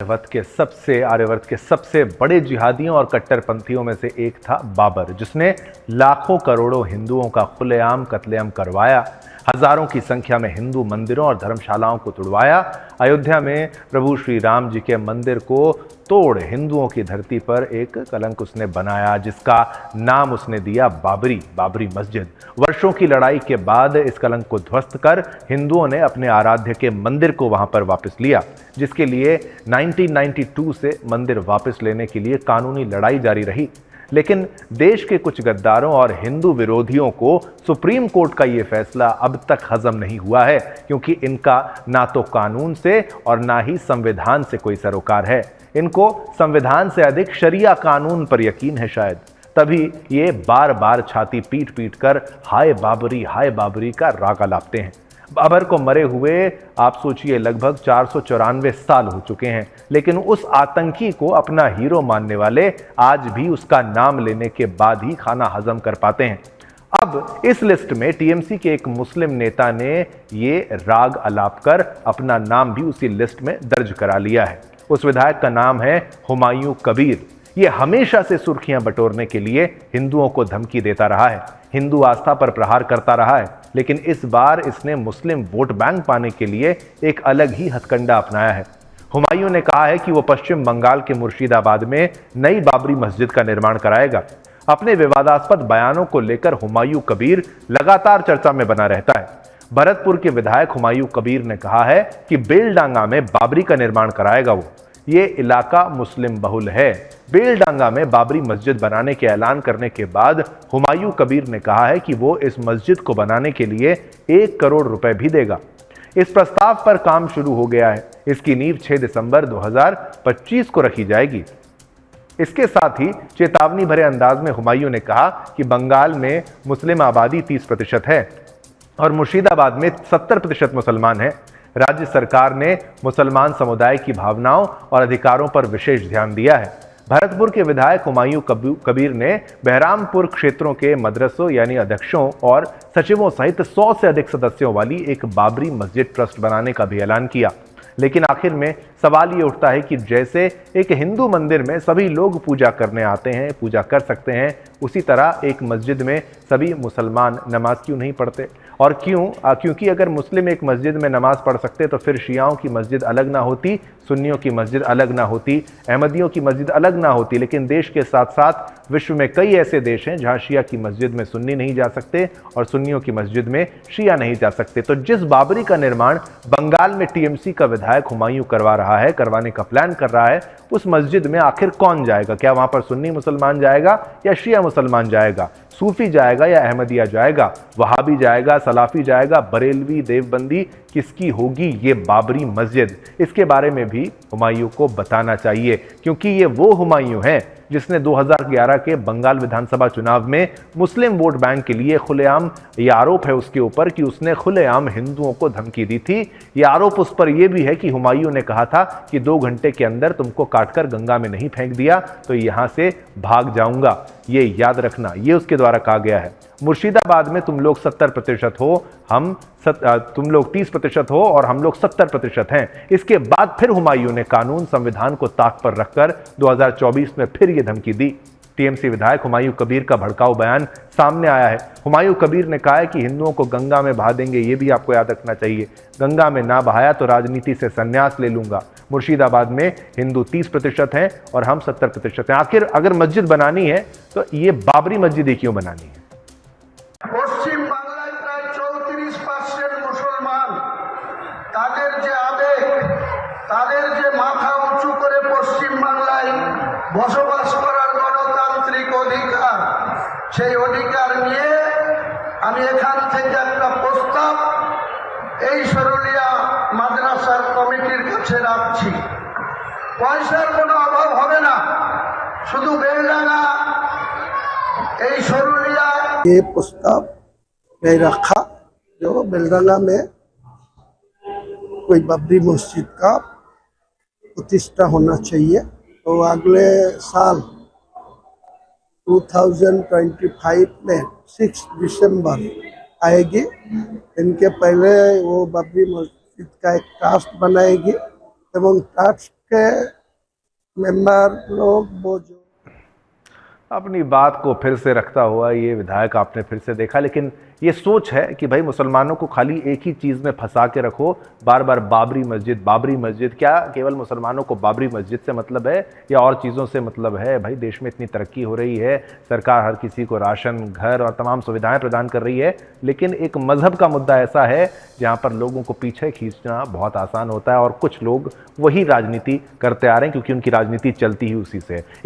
आर्यवर्त के सबसे बड़े जिहादियों और कट्टरपंथियों में से एक था बाबर, जिसने लाखों करोड़ों हिंदुओं का खुलेआम कत्लेआम करवाया, हजारों की संख्या में हिंदू मंदिरों और धर्मशालाओं को तुड़वाया। अयोध्या में प्रभु श्री राम जी के मंदिर को तोड़ हिंदुओं की धरती पर एक कलंक उसने बनाया, जिसका नाम उसने दिया बाबरी मस्जिद। वर्षों की लड़ाई के बाद इस कलंक को ध्वस्त कर हिंदुओं ने अपने आराध्य के मंदिर को वहां पर वापस लिया, जिसके लिए 1992 से मंदिर वापस लेने के लिए कानूनी लड़ाई जारी रही। लेकिन देश के कुछ गद्दारों और हिंदू विरोधियों को सुप्रीम कोर्ट का यह फैसला अब तक हजम नहीं हुआ है, क्योंकि इनका ना तो कानून से और ना ही संविधान से कोई सरोकार है। इनको संविधान से अधिक शरिया कानून पर यकीन है शायद, तभी ये बार बार छाती पीट पीट कर हाय बाबरी का राग अलापते हैं। बाबर को मरे हुए आप सोचिए लगभग 494 साल हो चुके हैं, लेकिन उस आतंकी को अपना हीरो मानने वाले आज भी उसका नाम लेने के बाद ही खाना हजम कर पाते हैं। अब इस लिस्ट में टीएमसी के एक मुस्लिम नेता ने ये राग अलाप कर अपना नाम भी उसी लिस्ट में दर्ज करा लिया है। उस विधायक का नाम है हुमायूं कबीर। ये हमेशा से सुर्खियां बटोरने के लिए हिंदुओं को धमकी देता रहा है, हिंदू आस्था पर प्रहार करता रहा है, लेकिन इस बार इसने मुस्लिम वोट बैंक पाने के लिए एक अलग ही हथकंडा अपनाया है। हुमायूं ने कहा है कि वो पश्चिम बंगाल के मुर्शिदाबाद में नई बाबरी मस्जिद का निर्माण कराएगा। अपने विवादास्पद बयानों को लेकर हुमायूं कबीर लगातार चर्चा में बना रहता है। भरतपुर के विधायक हुमायूं कबीर ने कहा है कि बेलडांगा में बाबरी का निर्माण कराएगा वो। ये इलाका मुस्लिम बहुल है। बेलडांगा में बाबरी मस्जिद बनाने के ऐलान करने के बाद हुमायूं कबीर ने कहा है कि वो इस मस्जिद को बनाने के लिए 1 करोड़ रुपए भी देगा। इस प्रस्ताव पर काम शुरू हो गया है। इसकी नींव 6 दिसंबर 2025 को रखी जाएगी। इसके साथ ही चेतावनी भरे अंदाज में हुमायूं ने कहा कि बंगाल में मुस्लिम आबादी 30% है और मुर्शिदाबाद में 70% मुसलमान हैं। राज्य सरकार ने मुसलमान समुदाय की भावनाओं और अधिकारों पर विशेष ध्यान दिया है। भरतपुर के विधायक हुमायूं कबीर ने बहरामपुर क्षेत्रों के मदरसों यानी अध्यक्षों और सचिवों सहित 100 से अधिक सदस्यों वाली एक बाबरी मस्जिद ट्रस्ट बनाने का भी ऐलान किया। लेकिन आखिर में सवाल ये उठता है कि जैसे एक हिंदू मंदिर में सभी लोग पूजा करने आते हैं, पूजा कर सकते हैं, उसी तरह एक मस्जिद में सभी मुसलमान नमाज क्यों नहीं पढ़ते? और क्योंकि अगर मुस्लिम एक मस्जिद में नमाज पढ़ सकते तो फिर शियाओं की मस्जिद अलग ना होती, सुन्नियों की मस्जिद अलग ना होती, अहमदियों की मस्जिद अलग ना होती। लेकिन देश के साथ साथ विश्व में कई ऐसे देश हैं जहां शिया की मस्जिद में सुन्नी नहीं जा सकते और सुन्नियों की मस्जिद में शिया नहीं जा सकते। तो जिस बाबरी का निर्माण बंगाल में टीएमसी का विधायक हुमायूं करवाने का प्लान कर रहा है, उस मस्जिद में आखिर कौन जाएगा? क्या वहां पर सुन्नी मुसलमान जाएगा या शिया मुसलमान जाएगा? सूफी जाएगा या अहमदिया जाएगा? वहाबी जाएगा, सलाफी जाएगा, बरेलवी, देवबंदी? किसकी होगी ये बाबरी मस्जिद? इसके बारे में भी हुमायूं को बताना चाहिए, क्योंकि ये वो हुमायूं है जिसने 2011 के बंगाल विधानसभा चुनाव में मुस्लिम वोट बैंक के लिए खुलेआम, यह आरोप है उसके ऊपर कि उसने खुलेआम हिंदुओं को धमकी दी थी। यह आरोप उस पर यह भी है कि हुमायूं ने कहा था कि 2 घंटे के अंदर तुमको काटकर गंगा में नहीं फेंक दिया तो यहां से भाग जाऊंगा। ये याद रखना, ये उसके द्वारा कहा गया है। मुर्शिदाबाद में तुम लोग 70% हो, तुम लोग 30% हो और हम लोग 70% हैं। इसके बाद फिर हुमायूं ने कानून संविधान को ताक पर रखकर 2024 में फिर ये धमकी दी। टीएमसी विधायक हुमायूं कबीर का भड़काऊ बयान सामने आया है। हुमायूं कबीर ने कहा है कि हिंदुओं को गंगा में बहा देंगे। ये भी आपको याद रखना चाहिए, गंगा में ना बहाया तो राजनीति से संन्यास ले लूंगा। मुर्शिदाबाद में हिंदू 30% हैं और हम 70% हैं। आखिर अगर मस्जिद बनानी है तो ये बाबरी मस्जिद ही क्यों बनानी है? পশ্চিম বাংলায় প্রায় 34% মুসলমান, তাদের যে আবেগ, তাদের যে মাথা উঁচু করে পশ্চিম বাংলায় বসবাস করার গণতান্ত্রিক অধিকার, সেই অধিকার নিয়ে আমি এখান থেকে একটা প্রস্তাব এই সরুলিয়া মাদ্রাসার কমিটির কাছে রাখছি। পয়সার কোনো অভাব হবে না, শুধু বেলডাঙ্গা এই সরুলিয়া ये प्रस्ताव मैं रखा जो बेलडांगा में कोई बाबरी मस्जिद का प्रतिष्ठा होना चाहिए। तो अगले साल 2025 में 6 दिसंबर आएगी। इनके पहले वो बाबरी मस्जिद का एक ट्रस्ट बनाएगी एवं ट्रस्ट के मेंबर लोग वो जो अपनी बात को फिर से रखता हुआ ये विधायक आपने फिर से देखा, लेकिन ये सोच है कि भाई मुसलमानों को खाली एक ही चीज़ में फंसा के रखो, बार बार बाबरी मस्जिद। क्या केवल मुसलमानों को बाबरी मस्जिद से मतलब है या और चीज़ों से मतलब है? भाई देश में इतनी तरक्की हो रही है, सरकार हर किसी को राशन, घर और तमाम सुविधाएं प्रदान कर रही है, लेकिन एक मजहब का मुद्दा ऐसा है जहां पर लोगों को पीछे खींचना बहुत आसान होता है और कुछ लोग वही राजनीति करते आ रहे हैं क्योंकि उनकी राजनीति चलती ही उसी से।